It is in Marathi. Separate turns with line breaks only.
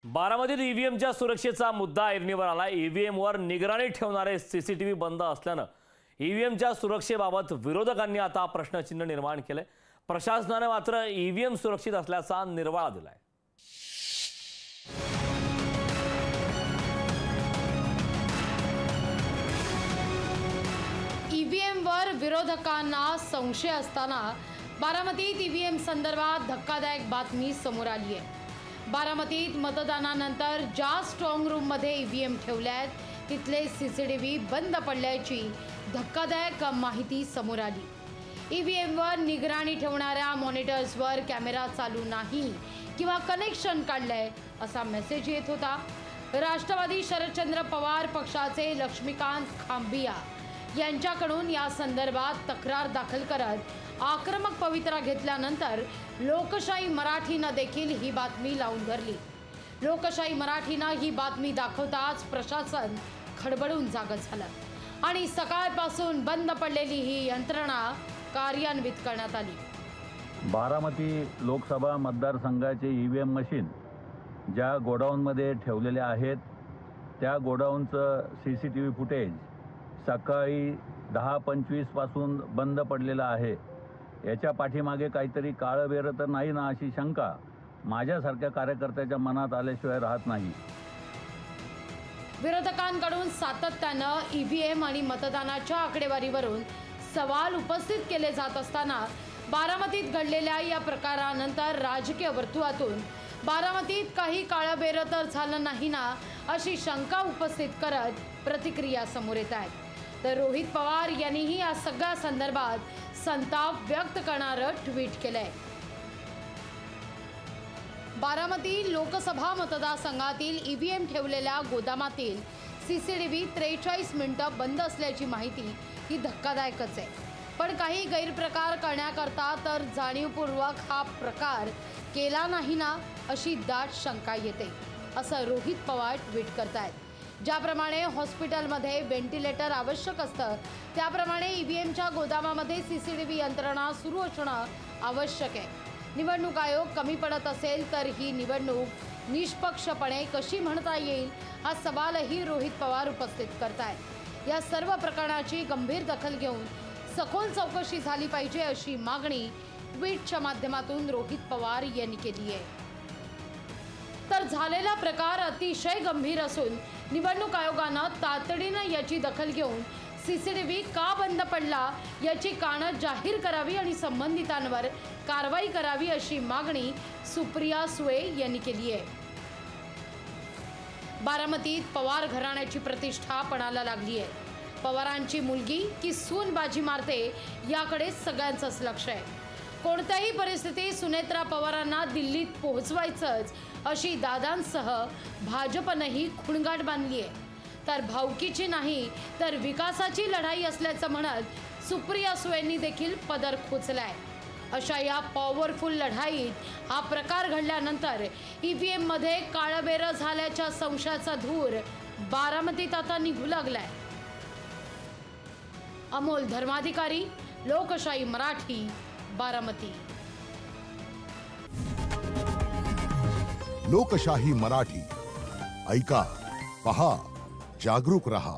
बारामतीत ईव्हीएमच्या सुरक्षेचा मुद्दा ऐरणीवर आला। ईव्हीएमवर निगराणी ठेवणारे सीसीटीव्ही बंद असल्यानं ईव्हीएमच्या सुरक्षेबाबत विरोधकांनी आता प्रश्नचिन्ह निर्माण केले। प्रशासनाने मात्र ईव्हीएम सुरक्षित असल्याचा निर्वाळा दिलाय।
ईव्हीएमवर विरोधकांना संशय असताना बारामतीत ईव्हीएम संदर्भात धक्कादायक बातमी समोर आली आहे। बारामतीत मतदानानंतर ज्या स्ट्रॉंग रूममध्ये ईव्हीएम ठेवल्यात तिथले सीसीटीव्ही बंद पडल्याची धक्कादायक माहिती समोर आली। ईव्हीएमवर निगराणी ठेवणाऱ्या मॉनिटर्सवर कॅमेरा चालू नाही किंवा कनेक्शन काढलंय असा मेसेज येत होता। राष्ट्रवादी शरदचंद्र पवार पक्षाचे लक्ष्मीकांत खांबिया यांच्याकडून या संदर्भात तक्रार दाखल करत आक्रमक पवित्रा घेतल्यानंतर लोकशाही मराठीनं देखील ही बातमी लावून धरली। लोकशाही मराठीनं ही बातमी दाखवताच प्रशासन खडबडून जागं झालं आणि सकाळपासून बंद पडलेली ही यंत्रणा कार्यान्वित करण्यात आली।
बारामती लोकसभा मतदारसंघाचे ईव्हीएम मशीन ज्या गोडाऊनमध्ये ठेवलेले आहेत त्या गोडाऊनचं सीसीटीव्ही फुटेज सकाळी 10:25 पासून बंद पडलेलं आहे। याच्या पाठीमागे काहीतरी काळबेरं तर नाही ना अशी शंका माझ्यासारख्या कार्यकर्त्याच्या मनात आल्याशिवाय राहत नाही।
विरोधकांकडून सातत्यानं ईव्हीएम आणि मतदानाच्या आकडेवारीवरून सवाल उपस्थित केले जात असताना बारामतीत घडलेल्या या प्रकारानंतर राजकीय वर्तुळातून बारामतीत काही काळबेरं तर झालं नाही ना अशी शंका उपस्थित करत प्रतिक्रिया समोर येत आहेत। तर रोहित पवार यांनीही या सगळ्या संदर्भात संताप व्यक्त करणारं ट्विट केलंय। बारामती लोकसभा मतदारसंघातील ईव्हीएम ठेवलेल्या गोदामातील सीसीटीव्ही 43 मिनिटं बंद असल्याची माहिती ही धक्कादायकच आहे। पण काही गैरप्रकार करण्याकरता तर जाणीवपूर्वक हा प्रकार केला नाही ना अशी दाट शंका येते असं रोहित पवार ट्विट करतायत। ज्याप्रमाणे हॉस्पिटलमध्ये व्हेंटिलेटर आवश्यक असतं त्याप्रमाणे ईव्हीएमच्या गोदामामध्ये सीसीटीव्ही यंत्रणा सुरू असणं आवश्यक आहे। निवडणूक आयोग कमी पडत असेल तर ही निवडणूक निष्पक्षपणे कशी म्हणता येईल हा सवालही रोहित पवार उपस्थित करतायत। या सर्व प्रकरणाची गंभीर दखल घेऊन सखोल चौकशी झाली पाहिजे अशी मागणी ट्विटच्या माध्यमातून रोहित पवार यांनी केली आहे। तर झालेला प्रकार अतिशय गंभीर असून निवडणूक आयोगानं तातडीनं याची दखल घेऊन सीसीटीव्ही का बंद पडला याची कारणं जाहीर करावी आणि संबंधितांवर कारवाई करावी अशी मागणी सुप्रिया सुळे यांनी केली आहे। बारामतीत पवार घराण्याची प्रतिष्ठा पणाला लागली आहे। पवारांची मुलगी की सून बाजी मारते याकडे सगळ्यांचंच लक्ष आहे। कोणत्याही परिस्थितीत सुनेत्रा पवारांना दिल्लीत पोहोचवायचंच अशी दादांसह भाजपनंही खुणगाठ बांधली आहे। तर भावकीची नाही तर विकासाची लढाई असल्याचं म्हणत सुप्रिया सुळेंनी देखील पदर खोचलाय। अशा या पॉवरफुल लढाईत हा प्रकार घडल्यानंतर ईव्हीएम मध्ये काळबेरं झाल्याच्या संशयाचा धूर बारामतीत आता निघू लागलाय। अमोल धर्माधिकारी, लोकशाही मराठी, बारामती।
लोकशाही मराठी ऐका, पहा, जागरूक रहा।